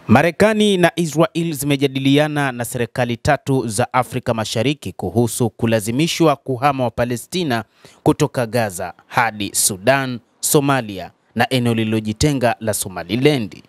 Marekani na Israel zimejadiliana na serikali tatu za Afrika Mashariki kuhusu kulazimishwa kuhama wa Palestina kutoka Gaza hadi Sudan, Somalia na eneo lililojitenga la Somaliland.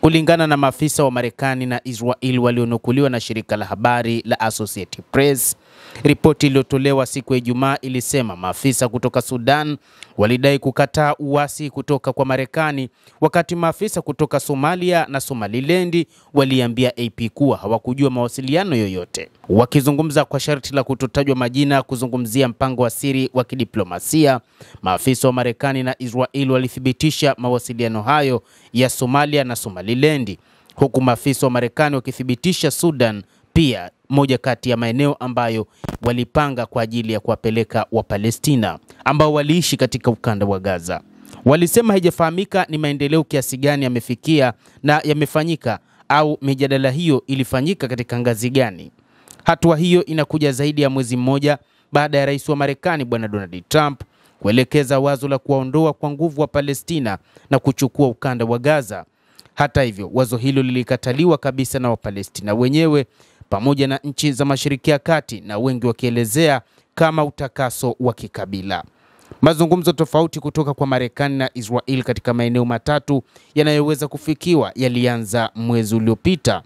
Kulingana na maafisa wa Marekani na Israel walionukuliwa na shirika la habari la Associated Press, ripoti iliyotolewa siku ya Ijumaa ilisema maafisa kutoka Sudan walidai kukataa uasi kutoka kwa Marekani, wakati maafisa kutoka Somalia na Somaliland waliambia AP kuwa hawakujua mawasiliano yoyote. Wakizungumza kwa sharti la kutotajwa majina kuzungumzia mpango wa siri wa kidiplomasia, maafisa wa Marekani na Israel walithibitisha mawasiliano hayo ya Somalia na Somaliland, huku maafisa wa Marekani wakithibitisha Sudan pia moja kati ya maeneo ambayo walipanga kwa ajili ya kuwapeleka wa Palestina ambao waliishi katika ukanda wa Gaza. Walisema haijafahamika ni maendeleo kiasi gani yamefikia na yamefanyika au mijadala hiyo ilifanyika katika ngazi gani. Hatua hiyo inakuja zaidi ya mwezi mmoja baada ya rais wa Marekani Bwana Donald Trump kuelekeza wazo la kuwaondoa kwa nguvu wa Palestina na kuchukua ukanda wa Gaza. Hata hivyo, wazo hilo lilikataliwa kabisa na Wapalestina wenyewe pamoja na nchi za Mashariki ya Kati, na wengi wakielezea kama utakaso wa kikabila. Mazungumzo tofauti kutoka kwa Marekani na Israel katika maeneo matatu yanayoweza kufikiwa yalianza mwezi uliopita,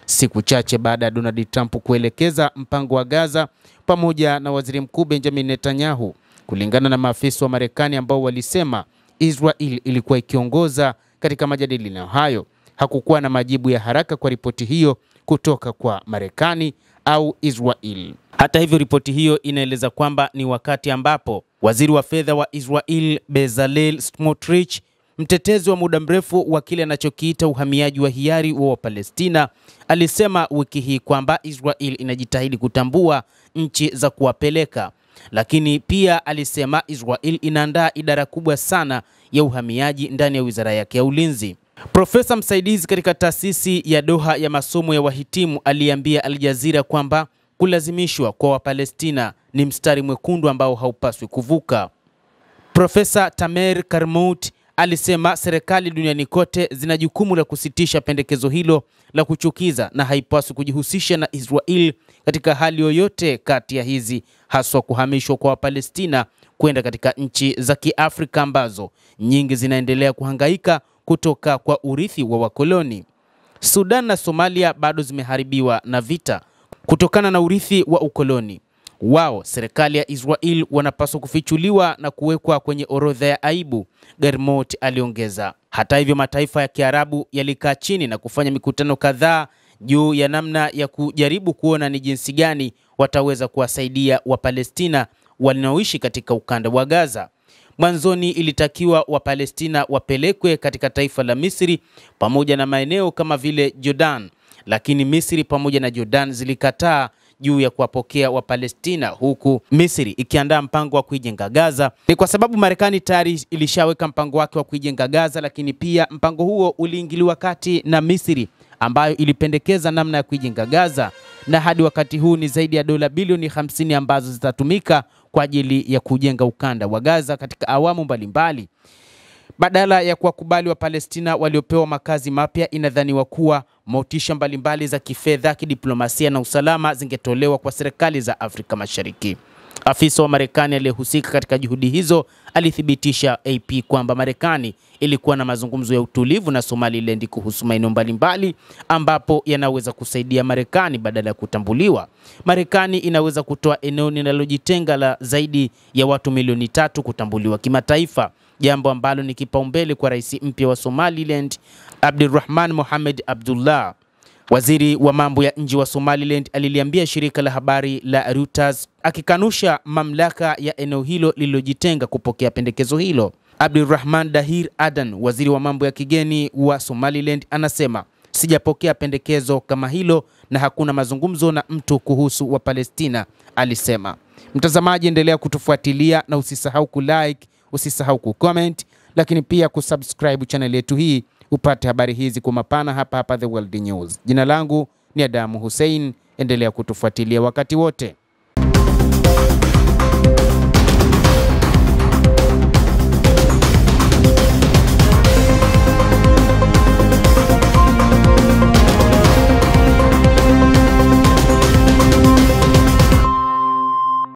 siku chache baada ya Donald Trump kuelekeza mpango wa Gaza pamoja na Waziri Mkuu Benjamin Netanyahu. Kulingana na maafisa wa Marekani ambao walisema Israel ilikuwa ikiongoza katika majadiliano hayo, hakukuwa na majibu ya haraka kwa ripoti hiyo kutoka kwa Marekani au Israel. Hata hivyo, ripoti hiyo inaeleza kwamba ni wakati ambapo waziri wa fedha wa Israel Bezalel Smotrich, mtetezi wa muda mrefu wa kile anachokiita uhamiaji wa hiari wa Palestina, alisema wiki hii kwamba Israel inajitahidi kutambua nchi za kuwapeleka, lakini pia alisema Israel inaandaa idara kubwa sana ya uhamiaji ndani ya wizara yake ya ulinzi. Profesa msaidizi katika taasisi ya Doha ya masomo ya wahitimu aliambia Al Jazeera kwamba kulazimishwa kwa Wapalestina ni mstari mwekundu ambao haupaswi kuvuka. Profesa Tamer Karmout alisema serikali duniani kote zina jukumu la kusitisha pendekezo hilo la kuchukiza na haipaswi kujihusisha na Israel katika hali yoyote kati ya hizi, haswa kuhamishwa kwa Wapalestina kwenda katika nchi za Kiafrika ambazo nyingi zinaendelea kuhangaika kutoka kwa urithi wa wakoloni. Sudan na Somalia bado zimeharibiwa na vita kutokana na urithi wa ukoloni wao. Serikali ya Israel wanapaswa kufichuliwa na kuwekwa kwenye orodha ya aibu, Garmot aliongeza. Hata hivyo, mataifa ya Kiarabu yalikaa chini na kufanya mikutano kadhaa juu ya namna ya kujaribu kuona ni jinsi gani wataweza kuwasaidia Wapalestina wanaoishi katika ukanda wa Gaza. Mwanzoni ilitakiwa Wapalestina wapelekwe katika taifa la Misri pamoja na maeneo kama vile Jordan, lakini Misri pamoja na Jordan zilikataa juu ya kuwapokea Wapalestina, huku Misri ikiandaa mpango wa kuijenga Gaza. Ni kwa sababu Marekani tayari ilishaweka mpango wake wa kuijenga Gaza, lakini pia mpango huo uliingiliwa kati na Misri ambayo ilipendekeza namna ya kuijenga Gaza, na hadi wakati huu ni zaidi ya dola bilioni 50 ambazo zitatumika kwa ajili ya kujenga ukanda wa Gaza katika awamu mbalimbali. Badala ya kuwakubali wa Palestina waliopewa makazi mapya, inadhaniwa kuwa motisha mbalimbali za kifedha, kidiplomasia na usalama zingetolewa kwa serikali za Afrika Mashariki. Afisa wa Marekani aliyehusika katika juhudi hizo alithibitisha AP kwamba Marekani ilikuwa na mazungumzo ya utulivu na Somaliland kuhusu maeneo mbalimbali ambapo yanaweza kusaidia Marekani badala ya kutambuliwa. Marekani inaweza kutoa eneo linalojitenga la zaidi ya watu milioni 3 kutambuliwa kimataifa, jambo ambalo ni kipaumbele kwa rais mpya wa Somaliland Abdirahman Mohamed Abdullah. Waziri wa mambo ya nje wa Somaliland aliliambia shirika la habari la Reuters akikanusha mamlaka ya eneo hilo lililojitenga kupokea pendekezo hilo. Abdirahman Dahir Adan, waziri wa mambo ya kigeni wa Somaliland, anasema sijapokea pendekezo kama hilo na hakuna mazungumzo na mtu kuhusu wa Palestina, alisema. Mtazamaji, endelea kutufuatilia na usisahau kulike, usisahau kucomment, lakini pia kusubscribe channel yetu hii upate habari hizi kwa mapana hapa The World News. Jina langu ni Adamu Hussein, endelea kutufuatilia wakati wote.